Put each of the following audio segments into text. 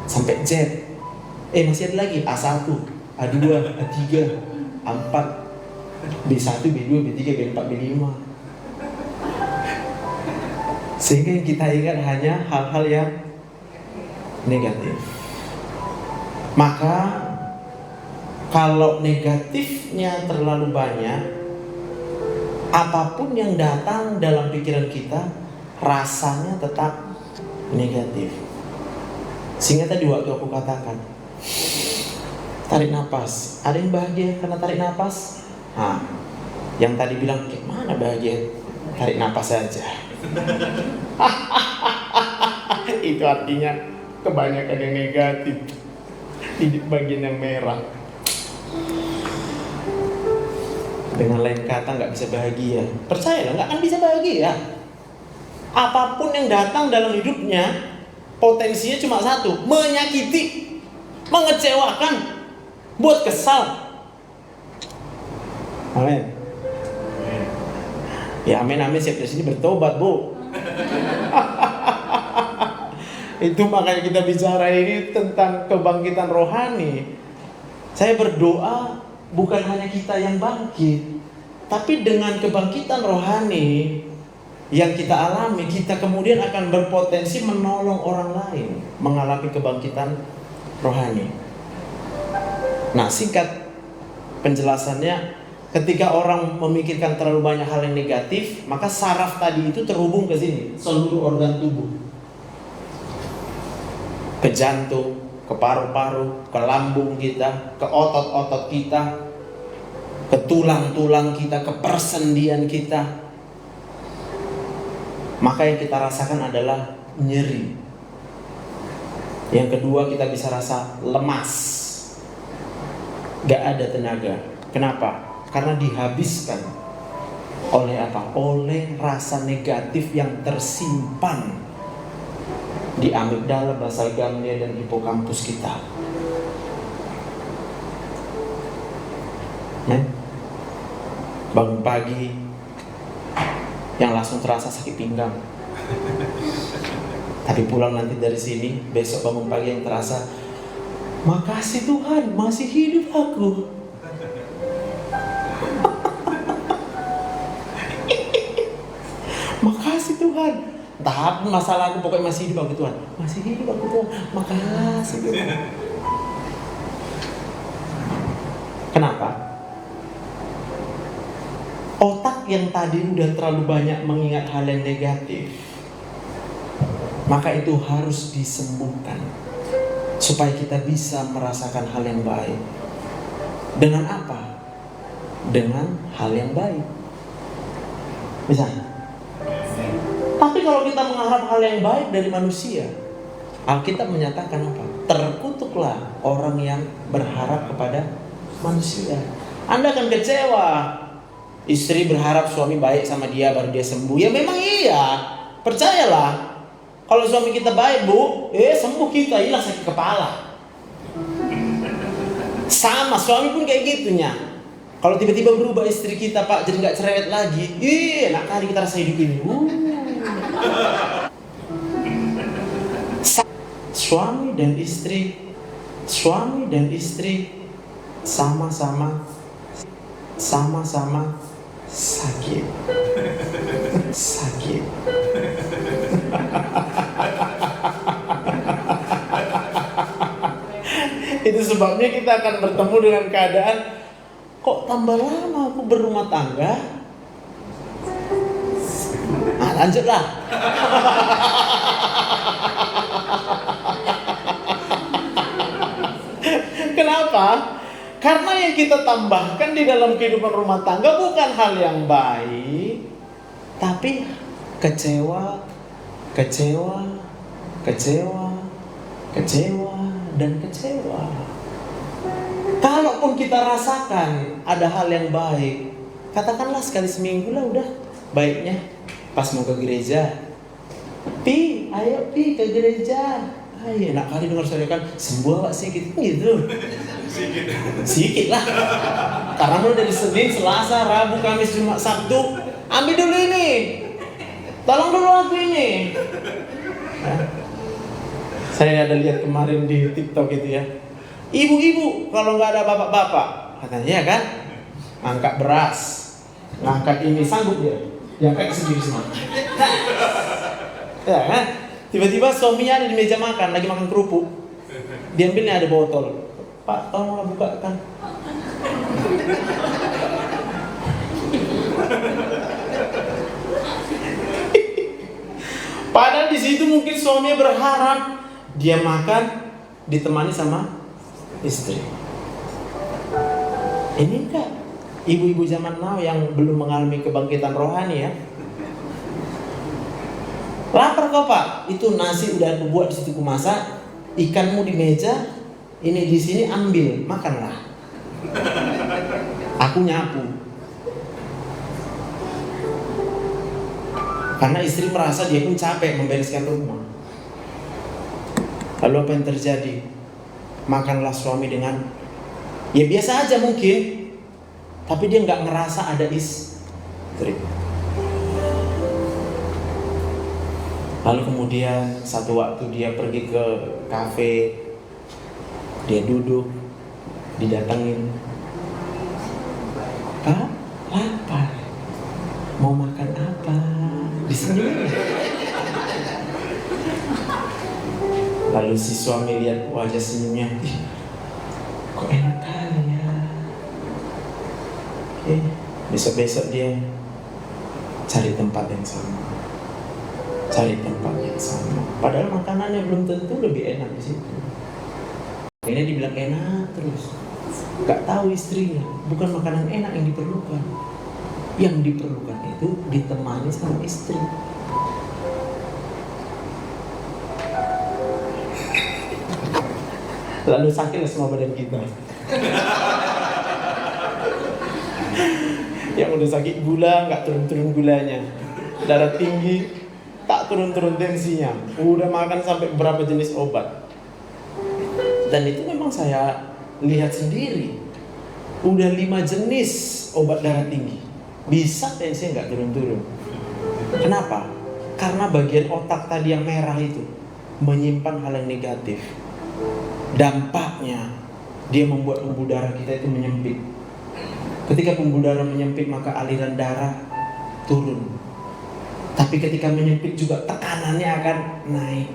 sampai Z. Masih ada lagi A1, A2, A3, A4, B1, B2, B3, B4, B5. Sehingga yang kita ingat hanya hal-hal yang negatif. Maka kalau negatifnya terlalu banyak, apapun yang datang dalam pikiran kita rasanya tetap negatif. Sehingga tadi waktu aku katakan, tarik nafas. Ada yang bahagia karena tarik nafas? Yang tadi bilang, gimana bahagia? Tarik nafas saja. Itu artinya kebanyakan yang negatif di bagian yang merah. Dengan lain kata nggak bisa bahagia. Percayalah, nggak akan bisa bahagia. Apapun yang datang dalam hidupnya, potensinya cuma satu: menyakiti, mengecewakan, buat kesal. Amin. Ya amin, siap dari sini bertobat, Bu. Itu makanya kita bicara ini tentang kebangkitan rohani. Saya berdoa bukan hanya kita yang bangkit, tapi dengan kebangkitan rohani yang kita alami, kita kemudian akan berpotensi menolong orang lain mengalami kebangkitan rohani. Nah, singkat penjelasannya, ketika orang memikirkan terlalu banyak hal yang negatif, maka saraf tadi itu terhubung ke sini, seluruh organ tubuh. Ke jantung, ke paru-paru, ke lambung kita, ke otot-otot kita, ke tulang-tulang kita, ke persendian kita. Maka yang kita rasakan adalah nyeri. Yang kedua, kita bisa rasa lemas, gak ada tenaga. Kenapa? Karena dihabiskan oleh apa? Oleh rasa negatif yang tersimpan di amigdala, basal ganglia, dan hipokampus kita. Bangun pagi yang langsung terasa sakit pinggang, tapi pulang nanti dari sini, besok bangun pagi yang terasa, makasih Tuhan masih hidup aku. Makasih Tuhan. Entah apa masalah aku, pokoknya masih hidup aku Tuhan. Masih hidup aku Tuhan. Makasih Tuhan. Kenapa? Otak yang tadi udah terlalu banyak mengingat hal yang negatif, maka itu harus disembuhkan supaya kita bisa merasakan hal yang baik. Dengan apa? Dengan hal yang baik. Misalnya, tapi kalau kita mengharap hal yang baik dari manusia, Alkitab menyatakan apa? Terkutuklah orang yang berharap kepada manusia. Anda akan kecewa. Istri berharap suami baik sama dia baru dia sembuh. Ya memang iya. Percayalah. Kalau suami kita baik, Bu, sembuh kita, hilang sakit kepala. Sama, suami pun kayak gitunya. Kalau tiba-tiba berubah istri kita, Pak, jadi gak cerewet lagi, enak kali kita rasa hidup ini. Suami dan istri sama-sama sakit. Itu sebabnya kita akan bertemu dengan keadaan, kok tambah lama aku berumah tangga? Lanjutlah. Kenapa? Karena yang kita tambahkan di dalam kehidupan rumah tangga bukan hal yang baik, tapi kecewa, dan kecewa. Kalaupun kita rasakan ada hal yang baik, katakanlah sekali seminggu lah udah baiknya. Pas mau ke gereja, ayo ke gereja. Enak kali dengar saya kan sembuh Pak sedikit gitu. Sedikit lah. Karena mulai dari Senin, Selasa, Rabu, Kamis, Jumat, Sabtu, ambil dulu ini. Tolong dulu aku ini. Saya ada lihat kemarin di TikTok itu ya. Ibu-ibu kalau nggak ada bapak-bapak, katanya ya kan, angkat beras, ngangkat ini, sanggup dia. Yang kayak sendiri semua. Ya kan? Tiba-tiba suaminya ada di meja makan, lagi makan kerupuk. Diambilnya ada botol. Pak, tolonglah bukakan. Padahal di situ mungkin suaminya berharap dia makan ditemani sama istri. Ini enggak ibu-ibu zaman now yang belum mengalami kebangkitan rohani ya. Lapar kau Pak, itu nasi udah aku buat di situ, ku masak, ikanmu di meja, ini di sini ambil, makanlah. Aku nyapu. Karena istri merasa dia pun capek membereskan rumah. Lalu apa yang terjadi? Makanlah suami dengan ya biasa aja mungkin, tapi dia nggak ngerasa ada istri. Lalu kemudian satu waktu dia pergi ke kafe, dia duduk, didatengin, Pak, lapar, mau makan apa? Di sini. Lalu si suami lihat wajah senyumnya, kok enak kali ya. Oke, besok-besok dia cari tempat yang sama, cari tempat yang sama. Padahal makanannya belum tentu lebih enak di situ. Ini dibilang enak terus, gak tahu istrinya bukan makanan enak yang diperlukan. Yang diperlukan itu ditemani sama istri. Lalu sakitlah semua badan kita. Yang udah sakit gula nggak turun-turun gulanya, darah tinggi tak turun-turun tensinya, udah makan sampai berapa jenis obat. Dan itu memang saya lihat sendiri, udah 5 jenis obat darah tinggi, bisa tensinya nggak turun-turun. Kenapa? Karena bagian otak tadi yang merah itu menyimpan hal yang negatif. Dampaknya dia membuat pembuluh darah kita itu menyempit. Ketika pembuluh darah menyempit maka aliran darah turun. Tapi ketika menyempit juga tekanannya akan naik.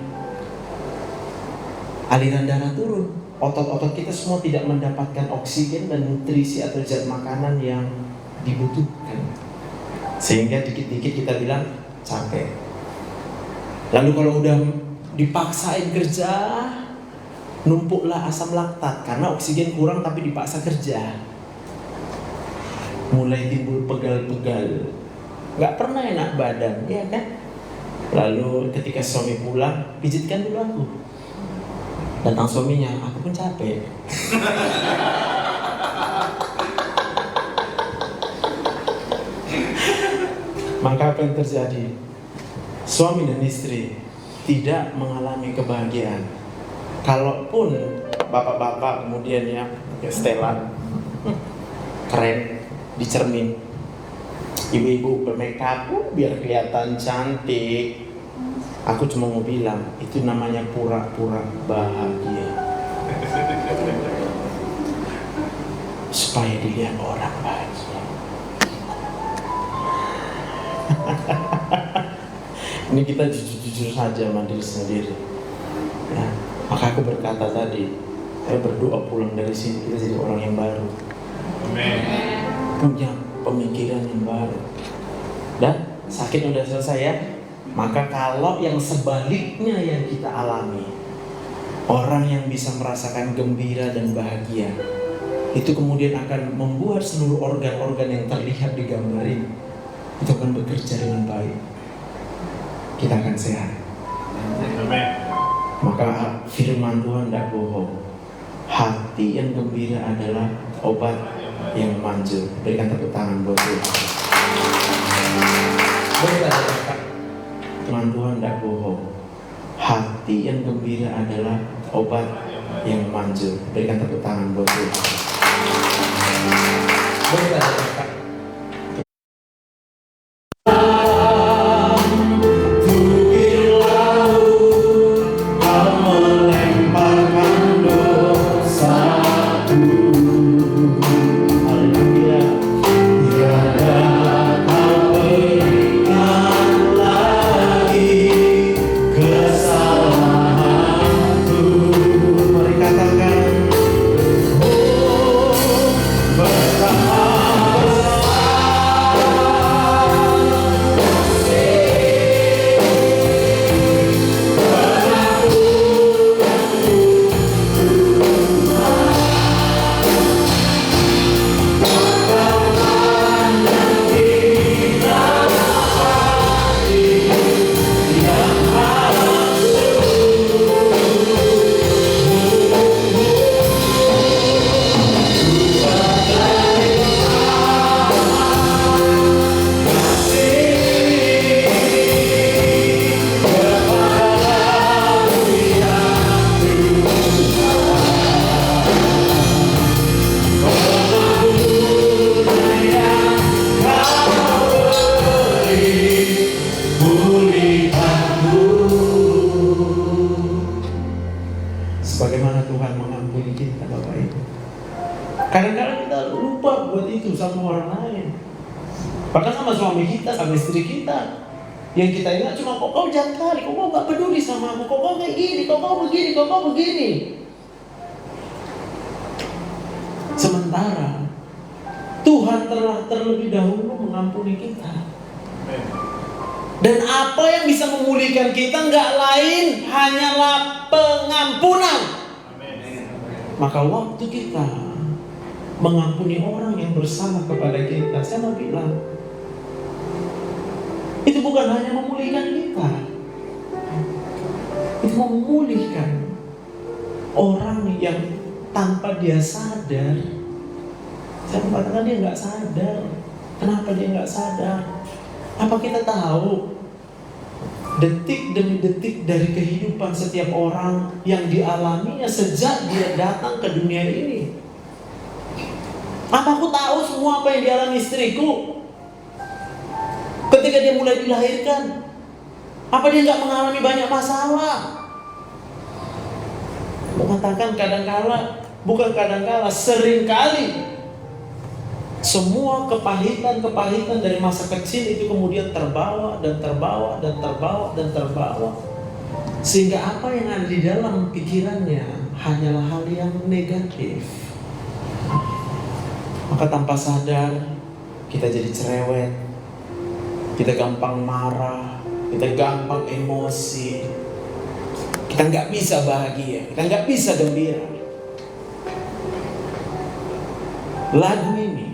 Aliran darah turun, otot-otot kita semua tidak mendapatkan oksigen dan nutrisi atau zat makanan yang dibutuhkan. Sehingga dikit-dikit kita bilang capek. Lalu kalau udah dipaksain kerja, numpuklah asam laktat karena oksigen kurang tapi dipaksa kerja. Mulai timbul pegal-pegal, nggak pernah enak badan, ya kan? Lalu ketika suami pulang, pijitkan dulu aku. Datang suaminya, aku pun capek. Maka apa yang terjadi? Suami dan istri tidak mengalami kebahagiaan. Kalaupun bapak-bapak kemudian ya setelan keren di cermin, ibu-ibu bermakeup biar kelihatan cantik, aku cuma mau bilang itu namanya pura-pura bahagia supaya dilihat orang bahagia. Ini kita jujur-jujur saja sama diri sendiri ya. Maka aku berkata tadi, saya berdoa pulang dari sini kita jadi orang yang baru. Amen. Punya pemikiran yang baru. Dan sakit udah selesai ya. Maka kalau yang sebaliknya yang kita alami, orang yang bisa merasakan gembira dan bahagia, itu kemudian akan membuat seluruh organ-organ yang terlihat di gambar ini itu akan bekerja dengan baik. Kita akan sehat. Amen. Maka firman Tuhan tidak bohong. Hati yang gembira adalah obat yang manjur. Berikan tepuk tangan buat Tuhan. Firman Tuhan tidak bohong. Hati yang gembira adalah obat yang manjur. Berikan tepuk tangan buat Tuhan. Kau sebagaimana Tuhan mengampuni kita, Bapak Ibu. Kadang-kadang kita lupa buat itu sama orang lain. Bahkan sama suami kita, sama istri kita. Yang kita ingat cuma, kok kau jahat kali, kok kau gak peduli sama aku, kok kau kayak gini, kok kau begini, kok kau begini. Sementara Tuhan telah terlebih dahulu mengampuni kita. Dan apa yang bisa memulihkan kita nggak lain hanyalah pengampunan. Maka waktu kita mengampuni orang yang bersalah kepada kita, saya mau bilang, itu bukan hanya memulihkan kita, itu memulihkan orang yang tanpa dia sadar. Saya mengatakan dia nggak sadar. Kenapa dia nggak sadar? Apa kita tahu detik demi detik dari kehidupan setiap orang yang dialaminya sejak dia datang ke dunia ini? Apa aku tahu semua apa yang dialami istriku ketika dia mulai dilahirkan? Apa dia nggak mengalami banyak masalah? Mengatakan kadang-kala, seringkali semua kepahitan dari masa kecil itu kemudian terbawa. Sehingga apa yang ada di dalam pikirannya hanyalah hal yang negatif. Maka tanpa sadar kita jadi cerewet, kita gampang marah, kita gampang emosi, kita nggak bisa bahagia, kita nggak bisa gembira. Lagu ini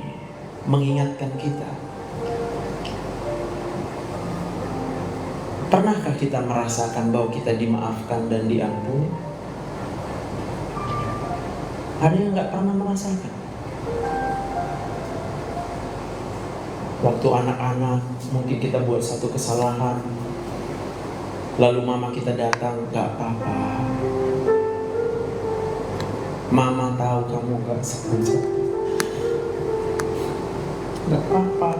mengingatkan kita, pernahkah kita merasakan bahwa kita dimaafkan dan diampuni? Ada yang nggak pernah merasakan? Waktu anak-anak mungkin kita buat satu kesalahan, lalu mama kita datang, gak apa-apa, mama tahu kamu gak sengaja, gak apa-apa.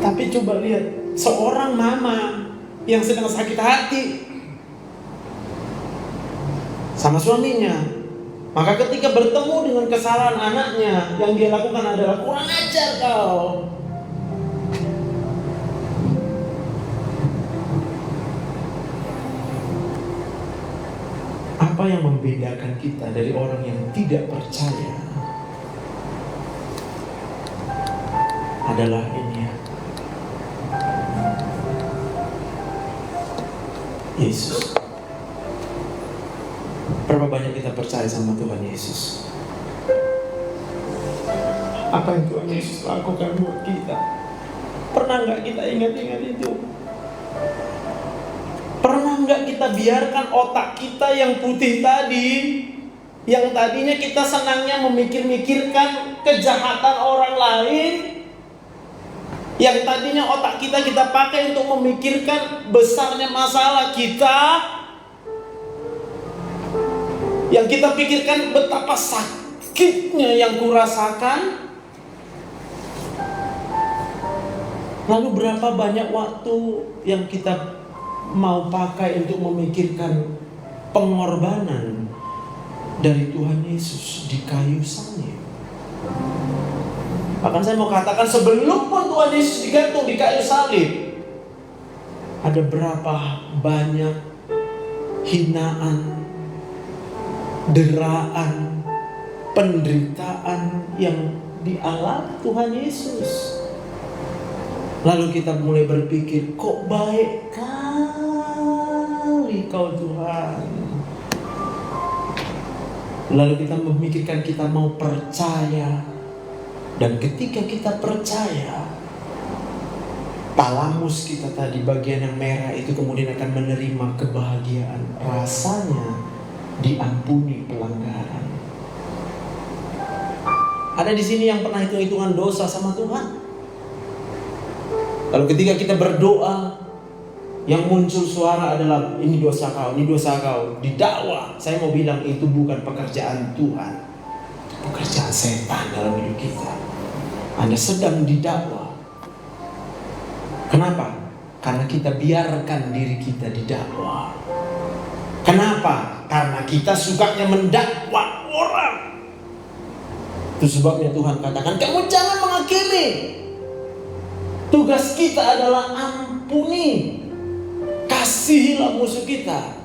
Tapi coba lihat seorang mama yang sedang sakit hati sama suaminya, maka ketika bertemu dengan kesalahan anaknya, yang dia lakukan adalah, kurang ajar kau. Apa yang membedakan kita dari orang yang tidak percaya adalah ini ya, Yesus. Berapa banyak kita percaya sama Tuhan Yesus? Apa yang Tuhan Yesus lakukan buat kita? Pernah nggak kita ingat-ingat itu? Pernah nggak kita biarkan otak kita yang putih tadi, yang tadinya kita senangnya memikir-mikirkan kejahatan orang lain, yang tadinya otak kita pakai untuk memikirkan besarnya masalah kita, yang kita pikirkan betapa sakitnya yang kurasakan. Lalu berapa banyak waktu yang kita mau pakai untuk memikirkan pengorbanan dari Tuhan Yesus di kayu salib. Bahkan saya mau katakan, sebelum pun Tuhan Yesus digantung di kayu salib, ada berapa banyak hinaan, deraan, penderitaan yang dialami Tuhan Yesus. Lalu kita mulai berpikir, kok baik kali kau Tuhan. Lalu kita memikirkan kita mau percaya. Dan ketika kita percaya, talamus kita tadi, bagian yang merah itu kemudian akan menerima kebahagiaan. Rasanya diampuni pelanggaran. Ada di sini yang pernah hitung-hitungan dosa sama Tuhan? Lalu ketika kita berdoa, yang muncul suara adalah, ini dosa kau, ini dosa kau, didakwa. Saya mau bilang itu bukan pekerjaan Tuhan, pekerjaan setan dalam hidup kita. Anda sedang didakwa. Kenapa? Karena kita biarkan diri kita didakwa. Kenapa? Karena kita sukanya mendakwa orang. Itu sebabnya Tuhan katakan, kamu jangan menghakimi. Tugas kita adalah ampuni. Kasihilah musuh kita.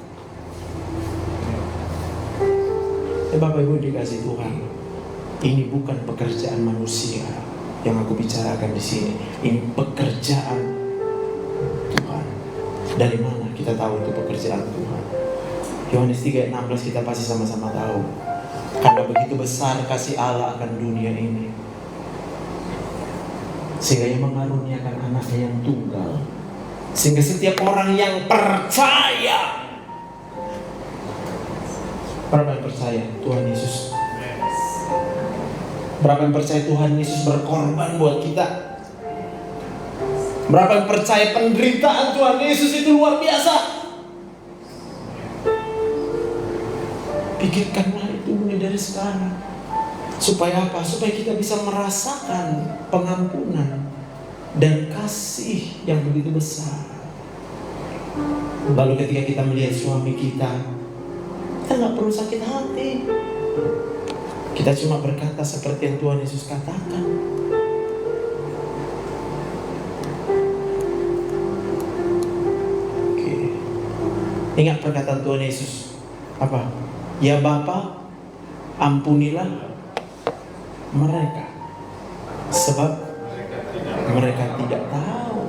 Bapak Ibu dikasih Tuhan, ini bukan pekerjaan manusia yang aku bicarakan di sini. Ini pekerjaan Tuhan. Dari mana kita tahu itu pekerjaan Tuhan? Yohanes 3:16 kita pasti sama-sama tahu. Karena begitu besar kasih Allah akan dunia ini, sehingga Ia mengaruniakan anaknya yang tunggal, sehingga setiap orang yang percaya. Berapa yang percaya Tuhan Yesus? Berapa yang percaya Tuhan Yesus berkorban buat kita? Berapa yang percaya penderitaan Tuhan Yesus itu luar biasa? Pikirkanlah itu mulai dari sekarang. Supaya apa? Supaya kita bisa merasakan pengampunan dan kasih yang begitu besar. Lalu ketika kita melihat suami kita nggak perlu sakit hati. Kita cuma berkata seperti yang Tuhan Yesus katakan. Oke. Ingat perkataan Tuhan Yesus. Apa? Ya Bapa, ampunilah mereka, sebab mereka tidak tahu.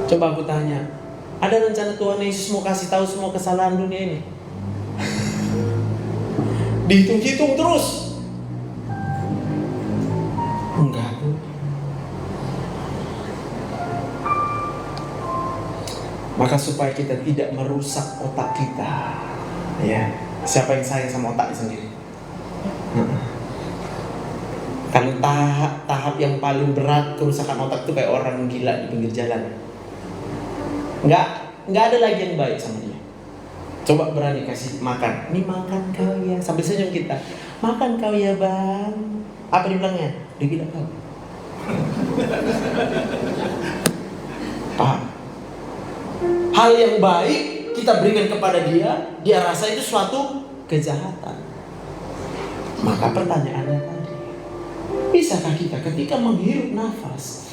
Coba aku tanya, ada rencana Tuhan Yesus mau kasih tahu semua kesalahan dunia ini? Dihitung-hitung terus? Enggak. Maka supaya kita tidak merusak otak kita, ya, siapa yang sayang sama otaknya sendiri? Kan tahap yang paling berat kerusakan otak itu kayak orang gila di pinggir jalan. Nggak ada lagi yang baik sama dia. Coba berani kasih makan. Nih makan kau ya. Sambil senyum kita. Makan kau ya bang. Apa dibilangnya? Dia gila kau. Paham? Hal yang baik kita berikan kepada dia, dia rasa itu suatu kejahatan. Maka pertanyaannya tadi, bisakah kita ketika menghirup nafas,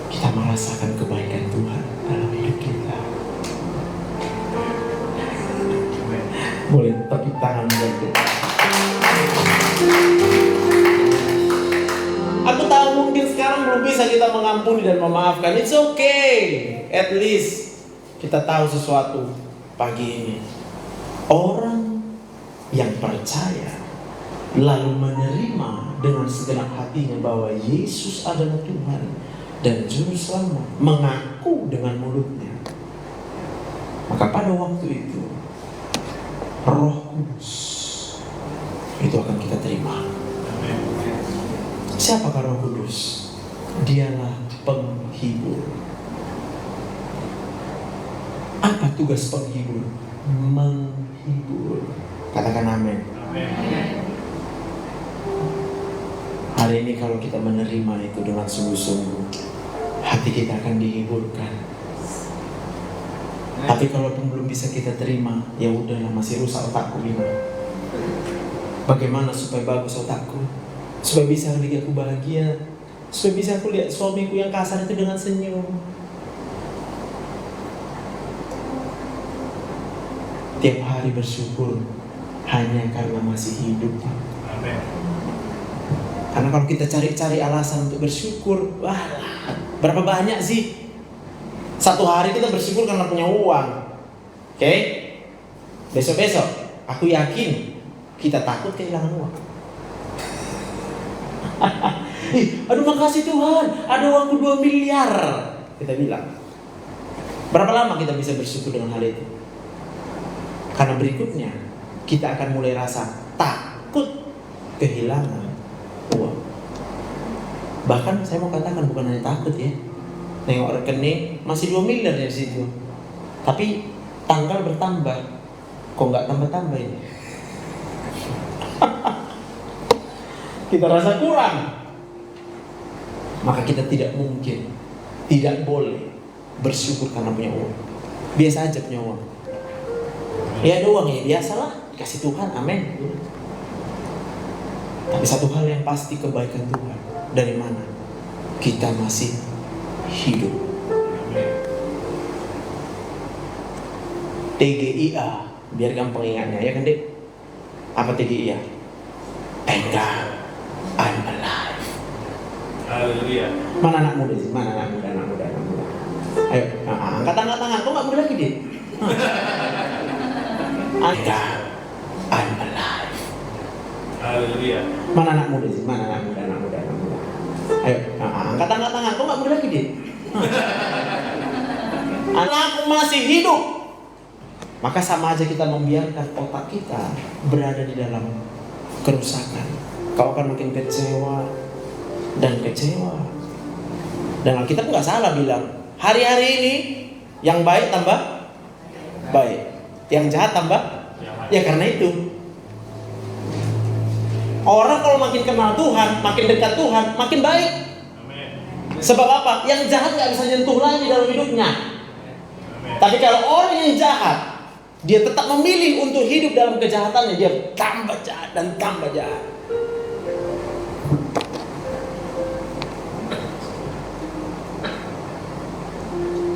kita merasakan kebaikan Tuhan dalam hidup kita? Boleh tepuk tangan buat Tuhan. Aku tahu mungkin sekarang belum bisa kita mengampuni dan memaafkan. It's okay. At least kita tahu sesuatu pagi ini. Orang yang percaya lalu menerima dengan segenap hatinya bahwa Yesus adalah Tuhan dan Juru Selamat, mengaku dengan mulutnya, maka pada waktu itu Roh Kudus itu akan kita terima. Siapakah Roh Kudus? Dialah penghibur. Apa tugas penghibur? Menghibur. Katakan amin. Hari ini kalau kita menerima itu dengan sungguh-sungguh, hati kita akan dihiburkan. Tapi kalau belum bisa kita terima, ya udahlah, masih rusak otakku gimana? Bagaimana supaya bagus otakku? Supaya bisa lihat aku bahagia, supaya bisa aku lihat suamiku yang kasar itu dengan senyum. Tiap hari bersyukur hanya karena masih hidup. Amen. Karena kalau kita cari-cari alasan untuk bersyukur, wah, berapa banyak sih? Satu hari kita bersyukur karena punya uang. Oke? Besok-besok aku yakin kita takut kehilangan uang. Aduh makasih Tuhan, ada uangku 2 miliar. Kita bilang. Berapa lama kita bisa bersyukur dengan hal itu? Karena berikutnya kita akan mulai rasa takut kehilangan uang. Bahkan saya mau katakan bukan hanya takut ya. Nengok rekening masih 2 miliar dari situ. Tapi tanggal bertambah. Kok nggak tambah-tambah ini? Kita rasa kurang. Maka kita tidak mungkin, tidak boleh bersyukur karena punya uang. Biasa aja punya uang. Ya ada uang ya biasalah, dikasih Tuhan, amin. Tapi satu hal yang pasti, kebaikan Tuhan. Dari mana? Kita masih hidup. TGIA, biar gampang ingatnya, ya kan Dek? Apa TGIA? Thank God I'm alive. Haleluya. Mana anak muda sih? Mana anak muda? Ayo, angkat tangan. Kok nggak muda lagi Dek? Thank God I'm alive. Haleluya. Mana anak muda sih? Mana anak muda? Ayo, angkat tangan. Kok nggak muda lagi Dek? Anakku masih hidup. Maka sama aja kita membiarkan otak kita berada di dalam kerusakan. Kau akan makin kecewa. Dan Alkitab nggak salah bilang, hari-hari ini yang baik tambah baik, yang jahat tambah. Ya karena itu orang kalau makin kenal Tuhan, makin dekat Tuhan, makin baik. Sebab apa? Yang jahat nggak bisa nyentuh lagi dalam hidupnya. Tapi kalau orang yang jahat, dia tetap memilih untuk hidup dalam kejahatannya, dia tambah jahat dan tambah jahat.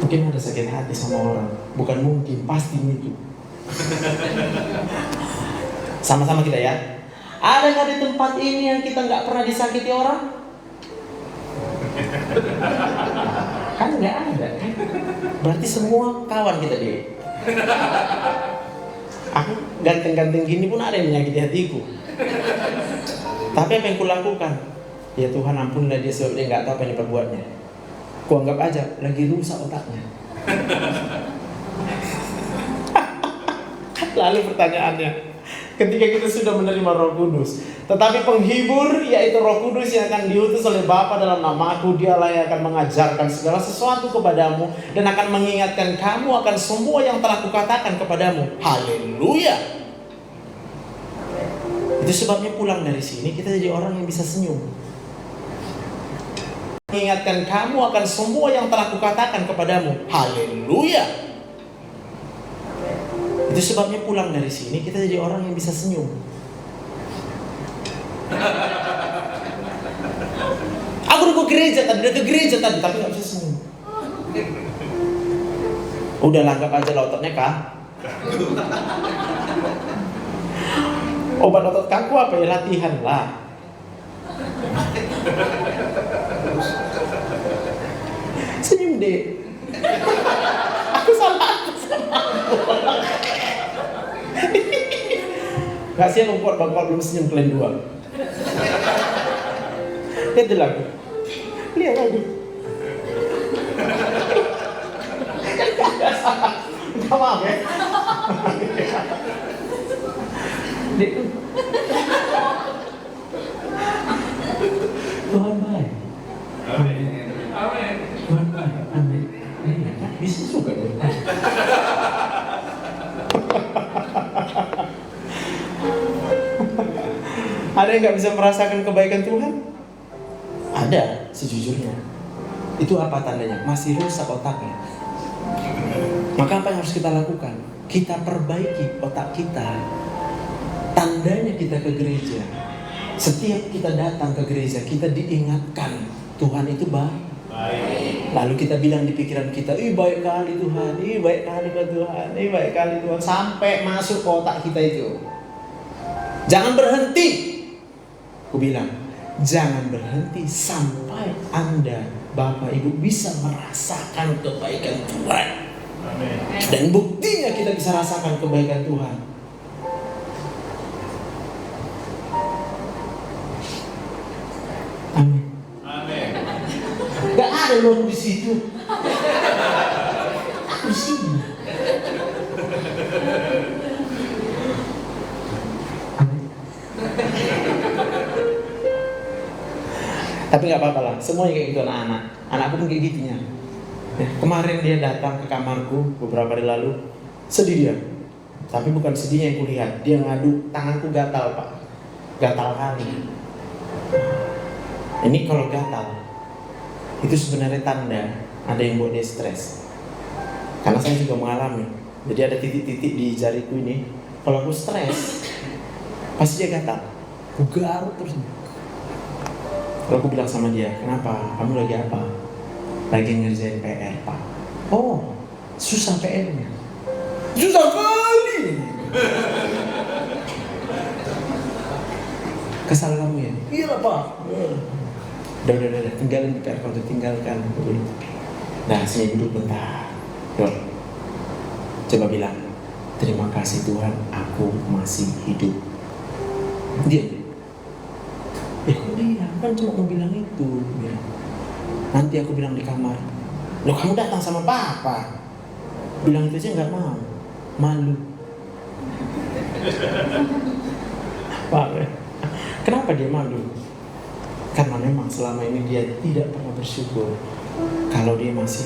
Mungkin ada sakit hati sama orang, bukan mungkin, pasti itu. Sama-sama kita ya. Ada nggak di tempat ini yang kita nggak pernah disakiti orang? Kan nggak ada kan? Berarti semua kawan kita dia. Aku ganteng-ganteng gini pun ada yang menyakiti hatiku. Tapi apa yang kulakukan? Ya Tuhan ampunilah dia, sebab dia nggak tahu apa yang diperbuatnya. Kuanggap aja lagi rusak otaknya. Lalu pertanyaannya, ketika kita sudah menerima Roh Kudus, tetapi penghibur yaitu Roh Kudus yang akan diutus oleh Bapa dalam nama-Ku, dialah yang akan mengajarkan segala sesuatu kepadamu dan akan mengingatkan kamu akan semua yang telah Kukatakan kepadamu. Haleluya. Itu sebabnya pulang dari sini kita jadi orang yang bisa senyum. Mengingatkan kamu akan semua yang telah Kukatakan kepadamu. Haleluya. Itu sebabnya pulang dari sini kita jadi orang yang bisa senyum. Aku udah ke gereja tadi, tapi nggak bisa senyum. Udah anggap aja ototnya kah? Obat otot kaku apa ya? Latihan lah. Senyum deh. Aku salah. Gak siap membuat bapak belum senyum kalian dua. Lihat dulu aku. Lihat lagi. Gak maaf ya. Tuhan baik. Amin. Amin. Tuhan baik. Amin. Bisa juga deh. Ada yang gak bisa merasakan kebaikan Tuhan? Ada, sejujurnya. Itu apa tandanya? Masih rusak otaknya. Maka apa yang harus kita lakukan? Kita perbaiki otak kita. Tandanya kita ke gereja. Setiap kita datang ke gereja, kita diingatkan Tuhan itu baik. Lalu kita bilang di pikiran kita, ih baik kali Tuhan, ih baik kali Tuhan, ih baik kali Tuhan. Sampai masuk ke otak kita itu. Jangan berhenti. Aku bilang, jangan berhenti sampai Anda, Bapak Ibu bisa merasakan kebaikan Tuhan. Amin. Dan buktinya kita bisa rasakan kebaikan Tuhan. Amin. Amin. Gak ada loh di situ. Aku di sini. Tapi nggak apa-apa lah, semuanya kayak gitu anak-anak. Anakku pun kayak gitunya. Ya, kemarin dia datang ke kamarku beberapa hari lalu, sedih dia. Tapi bukan sedihnya yang kulihat, dia ngadu, tanganku gatal Pak, gatal kali. Ini kalau gatal, itu sebenarnya tanda ada yang buat dia stres. Karena saya juga mengalami. Jadi ada titik-titik di jariku ini. Kalau aku stres, pasti dia gatal. Aku garuk terus. Kalau aku bilang sama dia, kenapa? Kamu lagi apa? Lagi ngerjain PR, Pak. Oh, susah PR-nya. Susah kali. Kesal kamu ya? Iya lah, Pak. Udah, tinggalin PR kamu, tinggalkan. Nah, sini duduk bentar. Dor, coba bilang, terima kasih Tuhan, aku masih hidup. Dia, kok dia kan cuma mau bilang itu. Ya. Nanti aku bilang di kamar, loh kamu datang sama papa. Bilang itu aja nggak mau, malu. Pak, kenapa dia malu? Karena memang selama ini dia tidak pernah bersyukur kalau dia masih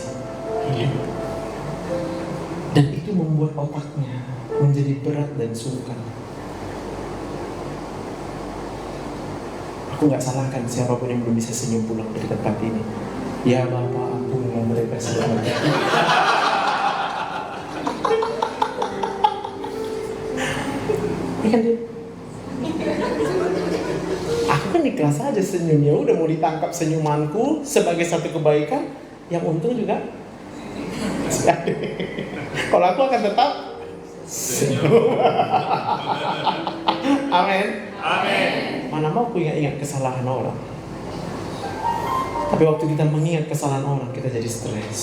hidup. Dan itu membuat otaknya menjadi berat dan sungkan. Aku gak salahkan siapapun yang belum bisa senyum pulang dari tempat ini. Ya Bapak, ampunilah mereka selamanya. Ini kan dia. Aku kan ikhlas aja senyumnya. Udah mau ditangkap senyumanku sebagai satu kebaikan. Yang untung juga kalau aku akan tetap senyum. Amin. Amin. Mana mau aku ingat-ingat kesalahan orang. Tapi waktu kita mengingat kesalahan orang, kita jadi stres.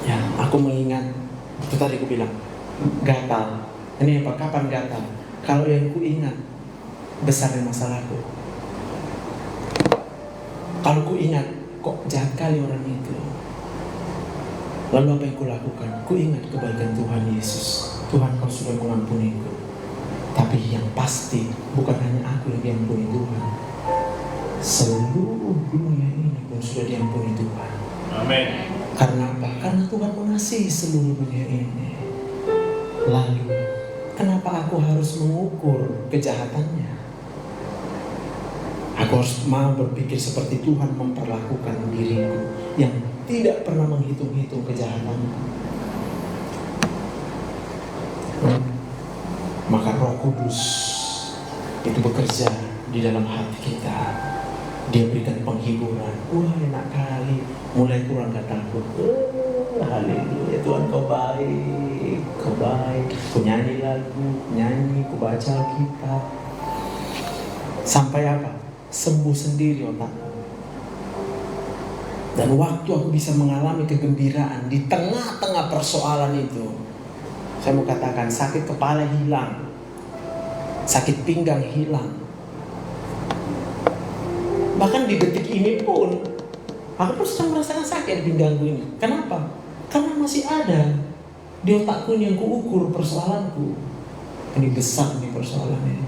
Ya, aku mengingat. Itu tadi aku bilang gatal. Ini apa? Kapan gatal? Kalau yang ku ingat besarnya masalahku. Kalau ku ingat, kok jahat kali orang itu. Lalu apa yang kulakukan? Ku ingat kebaikan Tuhan Yesus. Tuhan, kau sudah mengampuniku. Tapi yang pasti bukan hanya aku yang diampuni Tuhan. Seluruh dunia ini pun sudah diampuni Tuhan. Amin. Karena apa? Karena Tuhan mengasihi seluruh dunia ini. Lalu, kenapa aku harus mengukur kejahatannya? Aku harus mau berpikir seperti Tuhan memperlakukan diriku yang tidak pernah menghitung-hitung kejahatanku. Maka Roh Kudus itu bekerja di dalam hati kita. Dia berikan penghiburan. Wah, enak kali. Mulai kurang gak takut. Haleluya, Tuhan kau baik. Kau baik. Ku nyanyi lagu, ku baca Alkitab. Sampai apa? Sembuh sendiri otakku. Dan waktu aku bisa mengalami kegembiraan di tengah-tengah persoalan itu, saya mau katakan sakit kepala hilang, sakit pinggang hilang. Bahkan di detik ini pun aku sedang merasakan sakit di pinggangku ini. Kenapa? Karena masih ada di otakku yang kuukur persoalanku. Ini besar nih persoalannya.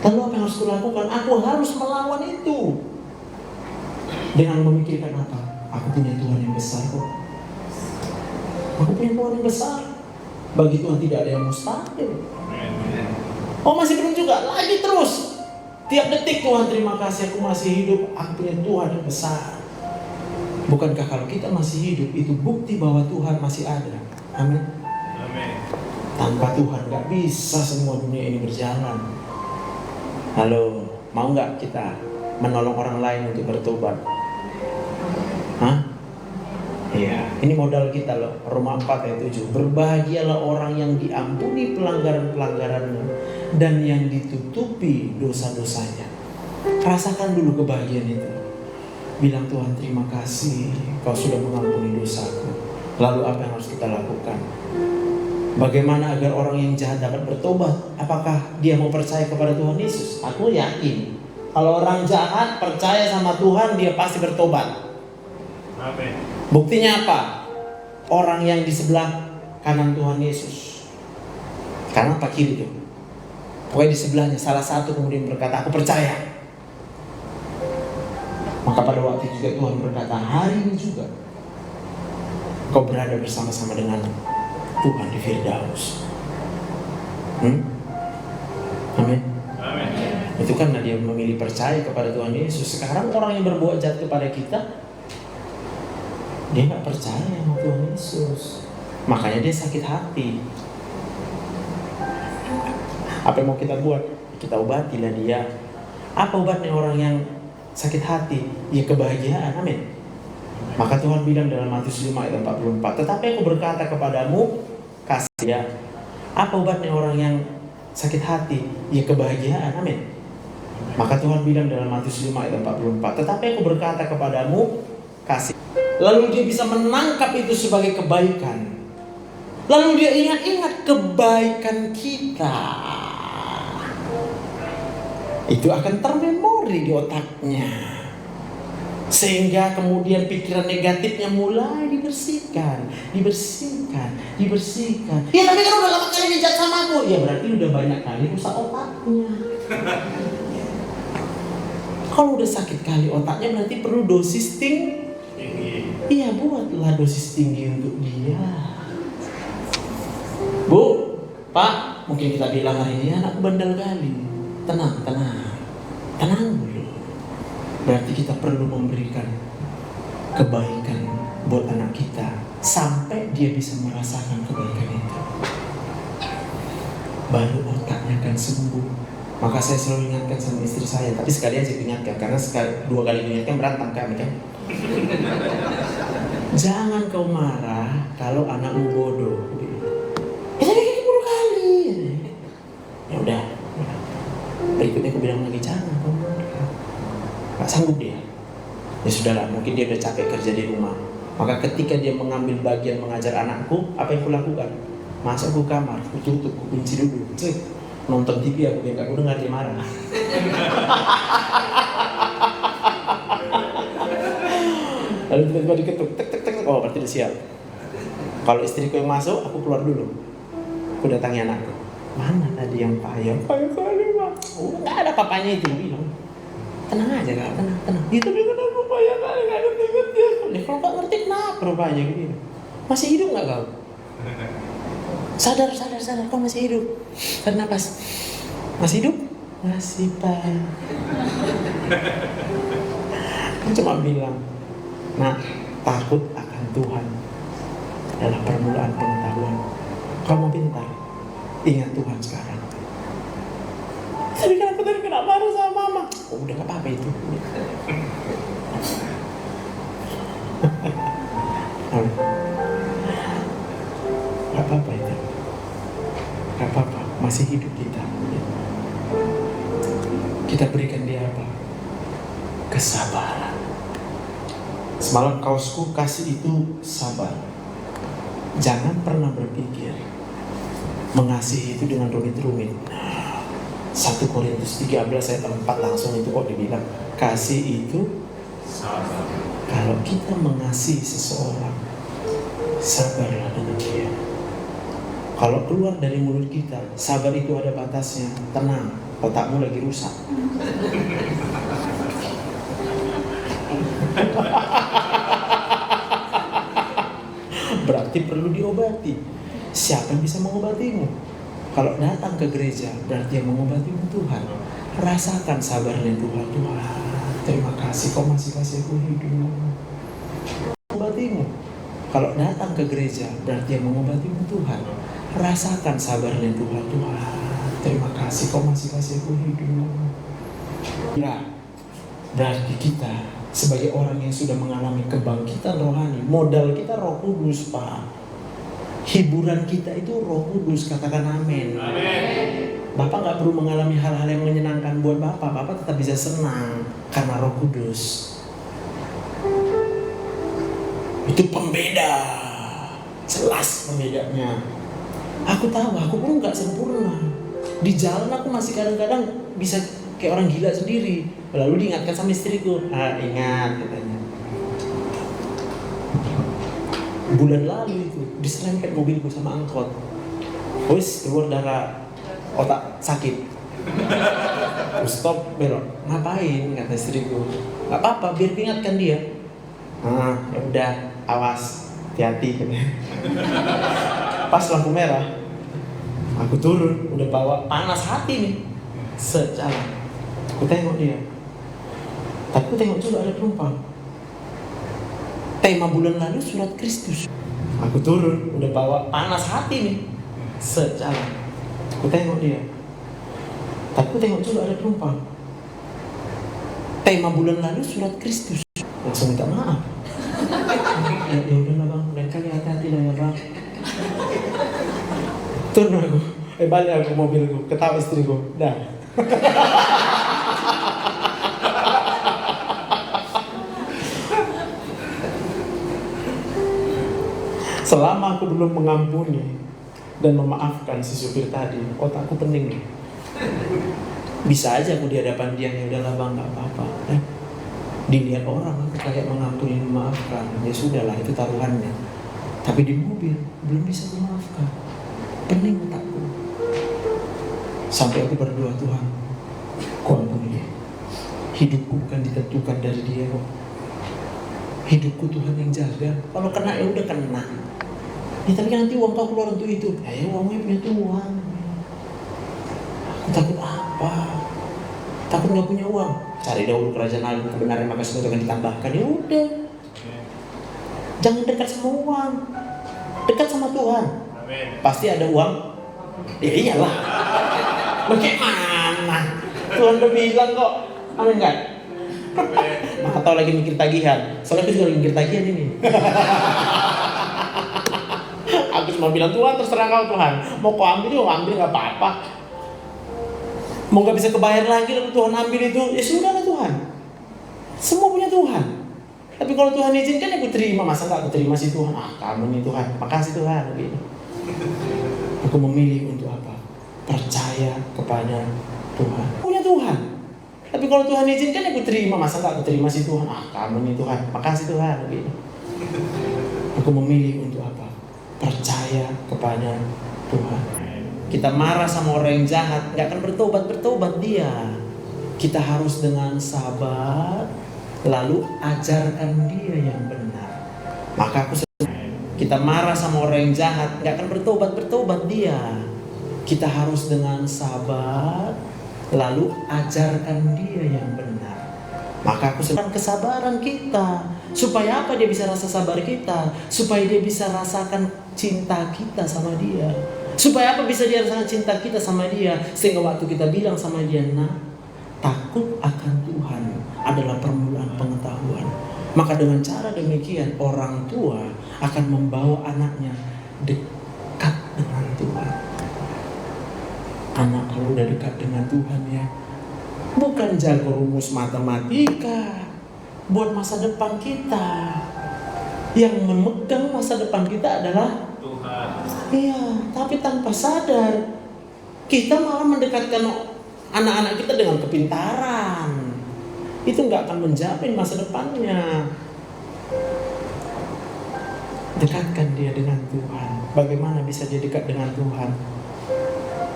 Lalu apa yang harus kulakukan? Aku harus melawan itu. Dengan memikirkan apa? Aku punya Tuhan yang besar kok. Aku punya Tuhan yang besar. Bagi Tuhan tidak ada yang mustahil. Oh, masih belum juga? Lagi terus. Tiap detik Tuhan terima kasih aku masih hidup. Aku punya Tuhan yang besar. Bukankah kalau kita masih hidup itu bukti bahwa Tuhan masih ada? Amin. Amin. Tanpa Tuhan gak bisa semua dunia ini berjalan. Halo, mau gak kita menolong orang lain untuk bertobat? Hah? Iya, ini modal kita loh. Roma 4 ayat 7. Berbahagialah orang yang diampuni pelanggaran-pelanggarannya dan yang ditutupi dosa-dosanya. Rasakan dulu kebahagiaan itu. Bilang, Tuhan terima kasih kau sudah mengampuni dosaku. Lalu apa yang harus kita lakukan? Bagaimana agar orang yang jahat dapat bertobat? Apakah dia mau percaya kepada Tuhan Yesus? Aku yakin kalau orang jahat percaya sama Tuhan, dia pasti bertobat. Amin. Buktinya apa? Orang yang di sebelah kanan Tuhan Yesus, kanan apa kiri tuh? Pokoknya di sebelahnya salah satu kemudian berkata, aku percaya. Maka pada waktu itu juga Tuhan berkata, hari ini juga kau berada bersama-sama dengan Tuhan di Firdaus. Amin. Amin. Itu karena dia memilih percaya kepada Tuhan Yesus. Sekarang orang yang berbuat jahat kepada kita, Dia nggak percaya sama Tuhan Yesus, makanya dia sakit hati. Apa yang mau kita buat? Kita obatilah dia. Apa obatnya orang yang sakit hati? Ya kebahagiaan, amin. Maka Tuhan bilang dalam Matius 5 ayat 44, tetapi aku berkata kepadamu, kasih dia. Apa obatnya orang yang sakit hati? Ya kebahagiaan, amin. Maka Tuhan bilang dalam Matius 5 ayat 44, tetapi aku berkata kepadamu, kasih. Lalu dia bisa menangkap itu sebagai kebaikan. Lalu dia ingat-ingat kebaikan kita. Itu akan termemori di otaknya. Sehingga kemudian pikiran negatifnya mulai dibersihkan. Ya tapi kan udah lama kali dijat sama aku. Ya berarti udah banyak kali rusak otaknya. Kalau udah sakit kali otaknya berarti perlu dosis tinggi. Iya, buatlah dosis tinggi untuk dia. Bu, Pak, mungkin kita bilang hari ini anak bandel kali. Tenang dulu. Berarti kita perlu memberikan kebaikan buat anak kita sampai dia bisa merasakan kebaikan itu. Baru otaknya akan sembuh. Maka saya selalu ingatkan sama istri saya, tapi sekalian saya ingatkan karena dua kali ingatkan berantem kami kan. Jangan kau marah kalau anakmu bodoh. Ya tapi kayak 10 kali. Ya udah. Berikutnya aku bilang lagi, jangan kau marah. Gak sanggup dia. Ya sudahlah, mungkin dia udah capek kerja di rumah. Maka ketika dia mengambil bagian mengajar anakku, apa yang aku lakukan? Masuk ke kamar, aku tutup, aku kunci dulu. Nonton TV aku biar aku dengar dia marah. Lalu tiba-tiba diketuk, tek. Oh berarti udah siap. Kalau istriku yang masuk, aku keluar dulu. Aku datangi anakku. Mana tadi yang payah kali Pak? Oh nggak ada papanya itu bilang. Tenang aja kak, tenang. Itu dia kenapa payah kali nggak ngerti ya. Kalau nggak ngerti kenapa rupanya gitu. Masih hidup nggak kau? Sadar, kau masih hidup. Tarik nafas. Masih hidup? Masih Pak. Aku cuma bilang, nah, takut akan Tuhan adalah permulaan pengetahuan. Kau mau pintar, ingat Tuhan sekarang. Tapi kan aku tadi kena marah sama mama. Oh udah gak apa-apa itu. Gak apa-apa itu. Gak apa-apa, masih hidup kita. Kita berikan dia apa? Kesabaran. Semalam kausku kasih itu sabar. Jangan pernah berpikir mengasihi itu dengan rumit-rumit. 1 Korintus 13 ayat 4 langsung itu kok dibilang kasih itu sabar. Kalau kita mengasihi seseorang, sabarlah dengan dia. Kalau keluar dari mulut kita, sabar itu ada batasnya. Tenang, otakmu lagi rusak. Berarti perlu diobati. Siapa yang bisa mengobatimu? Kalau datang ke gereja, berarti yang mengobatimu Tuhan. Rasakan sabarnya Tuhan. Terima kasih kau masih kasih aku hidup. Mengobatimu. Kalau datang ke gereja, berarti yang mengobatimu Tuhan. Rasakan sabarnya Tuhan. Terima kasih kau masih kasih aku hidup. Ya, berarti kita sebagai orang yang sudah mengalami kebangkitan rohani, modal kita Roh Kudus, Pak. Hiburan kita itu Roh Kudus, katakan amin. Bapak gak perlu mengalami hal-hal yang menyenangkan buat Bapak tetap bisa senang karena Roh Kudus. Itu pembeda, jelas pembedanya. Aku tahu, aku pun gak sempurna. Di jalan aku masih kadang-kadang bisa kayak orang gila sendiri. Lalu diingatkan sama istriku, ingat katanya. Bulan lalu itu diserempet mobilku sama angkot. Wis keluar darah, otak sakit. Stop belok. Ngapain? Kata istriku. Gak apa-apa, biar ingatkan dia. Ya udah, awas, hati-hati. Pas lampu merah, aku turun, udah bawa panas hati nih. Sejalan, aku tengok dia. Tapi aku tengok juga ada penumpang. Tema bulan lalu surat Kristus. Aku turun, udah bawa panas hati nih. Sejalan. Aku tengok dia. Tapi aku tengok juga ada penumpang. Tema bulan lalu surat Kristus. Langsung minta maaf. Ya udah lah bang, lain kali hati-hati lah ya bang. Turun aku. Balik aku mobilku, ketawa istriku. Dah. Selama aku belum mengampuni dan memaafkan si supir tadi, otakku pening nih. Bisa aja aku di hadapan dia, ya udahlah bang, nggak apa-apa. Dilihat orang aku kayak mengampuni dan memaafkan, ya sudahlah itu taruhannya. Tapi di mobil belum bisa memaafkan, pening otakku. Sampai aku berdoa, Tuhan, Kau ampuni dia. Hidupku bukan ditentukan dari dia kok. Hidupku Tuhan yang jaga. Kalau kena ya udah kena. Ya, tapi kan nanti uang kau keluar untuk itu. Ya uangnya punya Tuhan. Aku takut apa? Takut nggak punya uang. Cari dahulu kerajaan Allah, kebenaran maka semua akan ditambahkan. Ya udah. Jangan dekat sama uang. Dekat sama Tuhan. Amin. Pasti ada uang. Ya iyalah. Bagaimana? Tuhan udah bilang kok. Amin kan? Nah, atau lagi mikir tagihan. Soalnya aku juga lagi mikir tagihan ini. Aku cuma bilang, Tuhan terserah kau Tuhan. Mau kau ambil juga ambil, gak apa-apa. Mau gak bisa kebayar lagi lalu Tuhan ambil itu, ya sudah lah Tuhan. Semua punya Tuhan. Tapi kalau Tuhan izinkan ya aku terima. Masa gak aku terima sih Tuhan? Kamu nih Tuhan, makasih Tuhan gitu. Aku memilih untuk apa? Percaya kepada Tuhan. Punya Tuhan. Tapi kalau Tuhan izinkan ya aku terima. Masa gak aku terima sih Tuhan? Kamu nih Tuhan, makasih Tuhan gitu. Aku memilih untuk apa? Percaya kepada Tuhan. Kita marah sama orang yang jahat, gak akan bertobat dia. Kita harus dengan sabar, lalu ajarkan dia yang benar. Maka aku kita marah sama orang yang jahat, gak akan bertobat dia. Kita harus dengan sabar, lalu ajarkan dia yang benar. Maka aku sedang kesabaran kita. Supaya apa dia bisa rasa sabar kita? Supaya dia bisa rasakan cinta kita sama dia. Supaya apa bisa dia rasakan cinta kita sama dia? Sehingga waktu kita bilang sama dia, nah, takut akan Tuhan adalah permulaan pengetahuan. Maka dengan cara demikian orang tua akan membawa anaknya dekat dengan Tuhan. Anak kalau udah dekat dengan Tuhan ya, bukan jago rumus matematika buat masa depan kita. Yang memegang masa depan kita adalah Tuhan. Iya, tapi tanpa sadar kita malah mendekatkan anak-anak kita dengan kepintaran. Itu nggak akan menjamin masa depannya. Dekatkan dia dengan Tuhan. Bagaimana bisa dia dekat dengan Tuhan?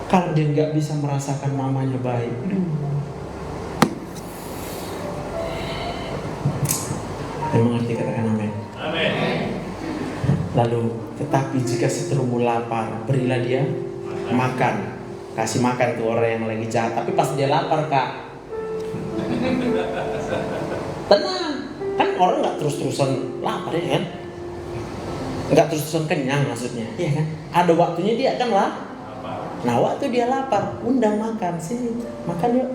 Kalau dia nggak bisa merasakan mamanya baik, mengerti, katakan amin. Amin. Lalu, tetapi jika seterumu lapar, berilah dia makan. Kasih makan tuh orang yang lagi jahat. Tapi pas dia lapar, Kak, tenang. Kan orang gak terus-terusan lapar ya kan? Gak terus-terusan kenyang maksudnya, iya kan? Ada waktunya dia kan lah. Nah waktu dia lapar, undang makan. Sini, makan yuk.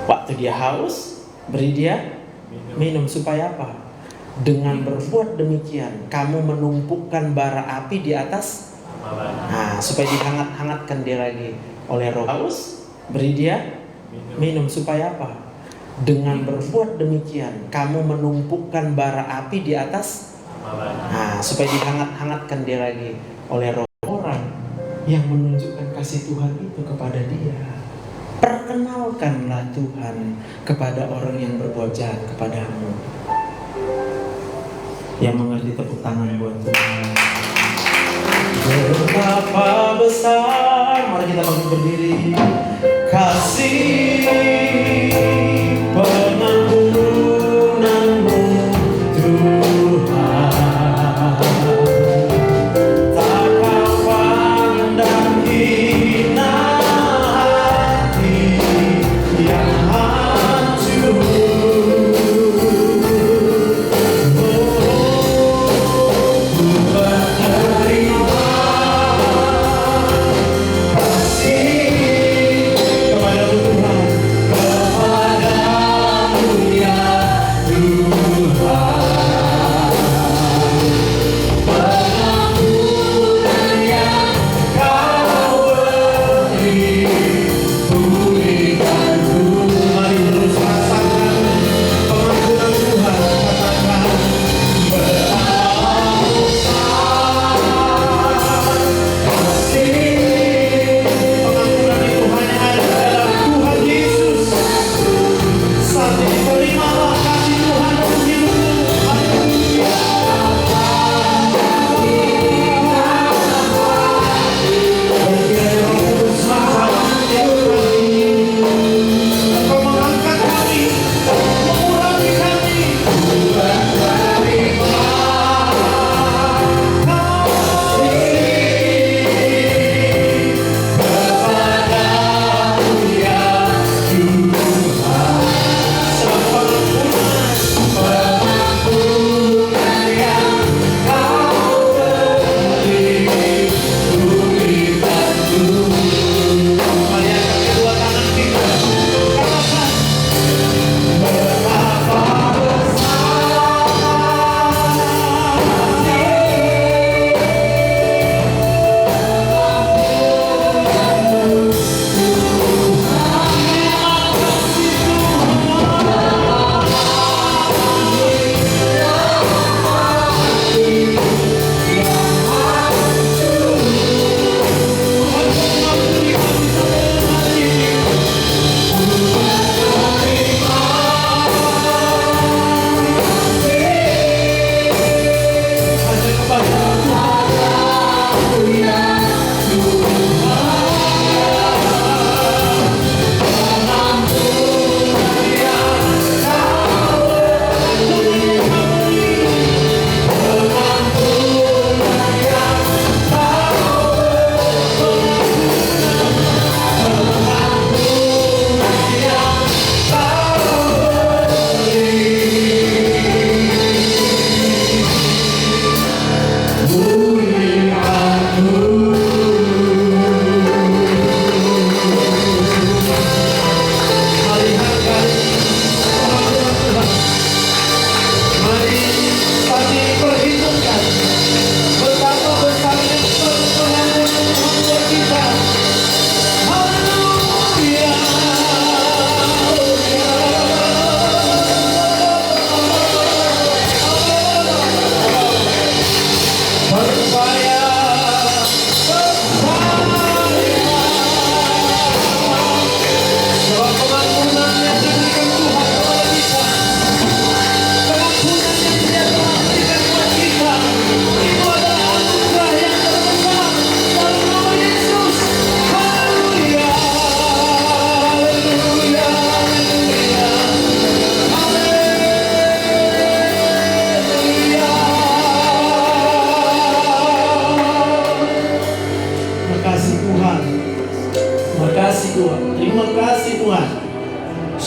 Waktu dia haus, beri dia minum. Supaya apa? Dengan berbuat demikian, kamu menumpukan bara api di atas. Nah, supaya dihangat-hangatkan dia lagi oleh Roh. Haus, beri dia minum. Supaya apa? Dengan berbuat demikian, kamu menumpukan bara api di atas. Nah, supaya dihangat-hangatkan dia lagi oleh Roh. Orang yang menunjukkan kasih Tuhan itu kepada dia. Perkenalkanlah Tuhan kepada orang yang berbuat jahat kepadamu. Yang mengerti, tepuk tangan buat Tuhan. Betapa besar, mari kita bangkit berdiri. Kasih pengampunanmu Tuhan, tak kau pandang hina hati yang hancur.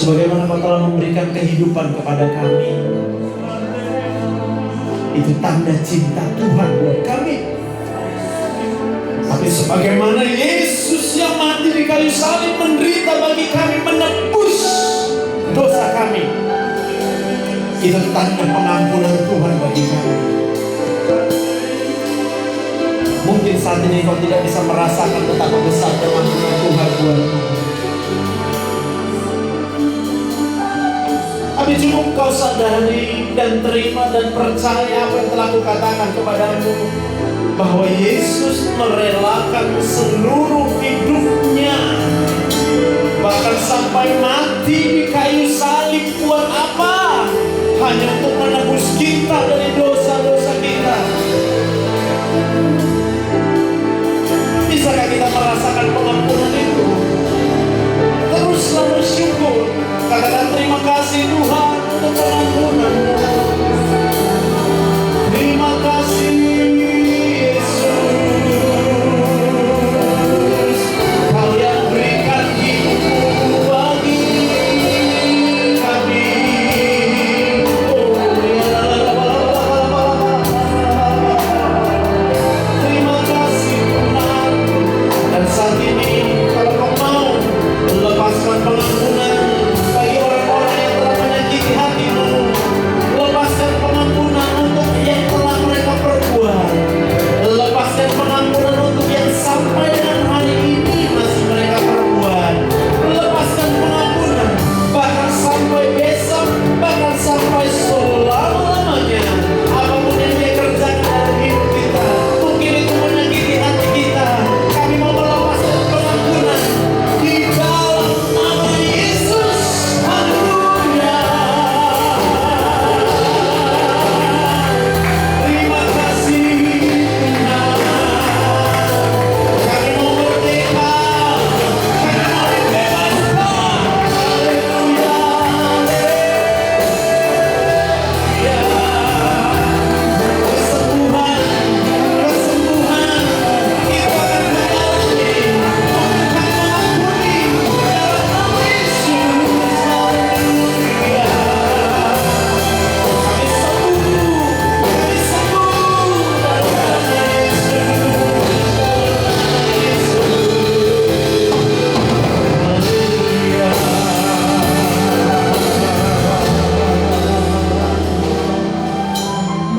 Sebagaimana Kau telah memberikan kehidupan kepada kami, itu tanda cinta Tuhan buat kami. Tapi sebagaimana Yesus yang mati di kayu salib menderita bagi kami, menebus dosa kami, itu tanda pengampunan Tuhan bagi kami. Mungkin saat ini kau tidak bisa merasakan betapa besar pengampunan Tuhan buatmu, tapi cukup kau sadari dan terima dan percaya apa yang telah kukatakan kepadamu, bahwa Yesus merelakan seluruh hidupnya, bahkan sampai mati di kayu salib. Buat apa? Hanya untuk menebus kita dari dosa-dosa kita. Bisakah kita merasakan pengampunan itu? Teruslah bersyukur, katakan terima kasih Tuhan untuk pengampunan-Mu. Terima kasih Yesus, Kau yang berikan hidup-Mu bagi kami. Terima kasih Tuhan. Dan saat ini kalau Kau mau lepaskan pengampunan bagi orang-orang yang telah menyakiti hatimu, lepaskan pengampunan untuk yang telah mereka perbuat, lepaskan pengampunan untuk yang sampai dengan hari ini masih mereka perbuat, lepaskan pengampunan bahkan sampai besok, bahkan sampai selama-lamanya. Apapun yang dia kerjakan dalam hidup kita, mungkin itu menyakiti hati kita, kami mau melepaskan pengampunan di dalam nama Yesus. Haleluya. Terima kasih Tuhan. Kami mau merdeka, kami mau dibebaskan. Haleluya. Kesembuhan, kesembuhan itu akan mengalami, akan mengampuni dalam nama Yesus. Haleluya. Kami sembuh dalam nama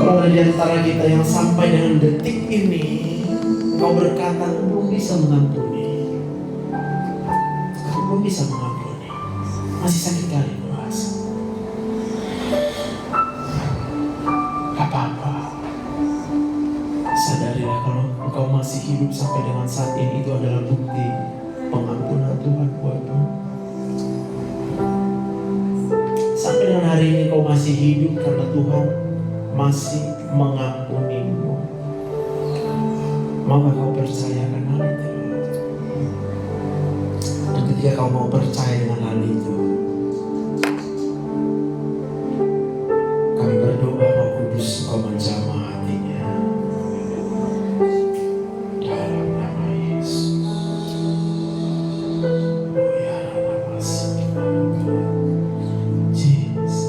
Kalau ada di antara kita yang sampai dengan detik ini kau berkata belum bisa mengampuni, belum bisa mengampuni, masih sakit kali merasa, gak apa-apa. Sadarilah kalau engkau masih hidup sampai dengan saat ini, itu adalah bukti pengampunan Tuhan buatmu. Sampai dengan hari ini kau masih hidup karena Tuhan masih mengampunimu. Maukah kau percayakan hal itu? Dan ketika kau mau percaya dengan hal itu, kami berdoa Roh Kudus Kau menjamah hatinya dalam nama Yesus. Oh ya nama Jesus.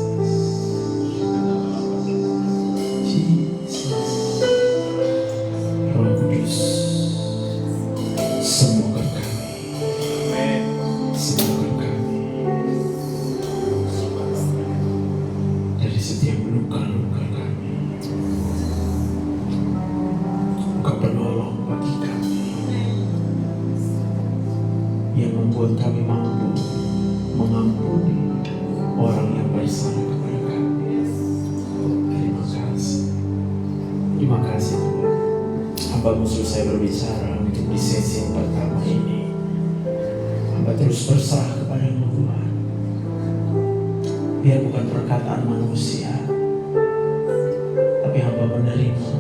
Roh Kudus, sembuhkan kami, sembuhkan kami dari setiap luka-luka kami. Engkau penolong bagi kami yang membuat kami mampu mengampuni orang yang bersalah kepada kami. Terima kasih. Terima kasih Tuhan. Hamba-Mu selesai berbicara untuk di sesi yang pertama ini. Hamba terus berserah kepada-Mu Tuhan. Biar bukan perkataan manusia, tapi hamba menerima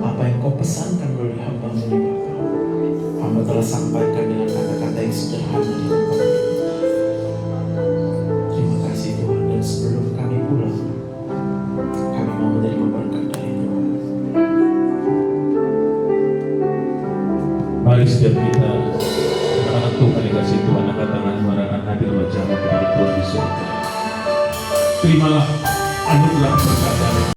apa yang Kau pesankan melalui hamba-Mu ini Bapa. Hamba telah sampaikan dengan kata-kata yang sederhana di tempat ini. Terima kasih Tuhan. Dan sebelum kami pulang, kami mau menerima berkat dari Tuhan. Mari setiap kita, anak-anak Tuhan dikasih Tuhan, angkat tangan, marakan hadir berjamaah kepada Tuhan Yesus. terimalah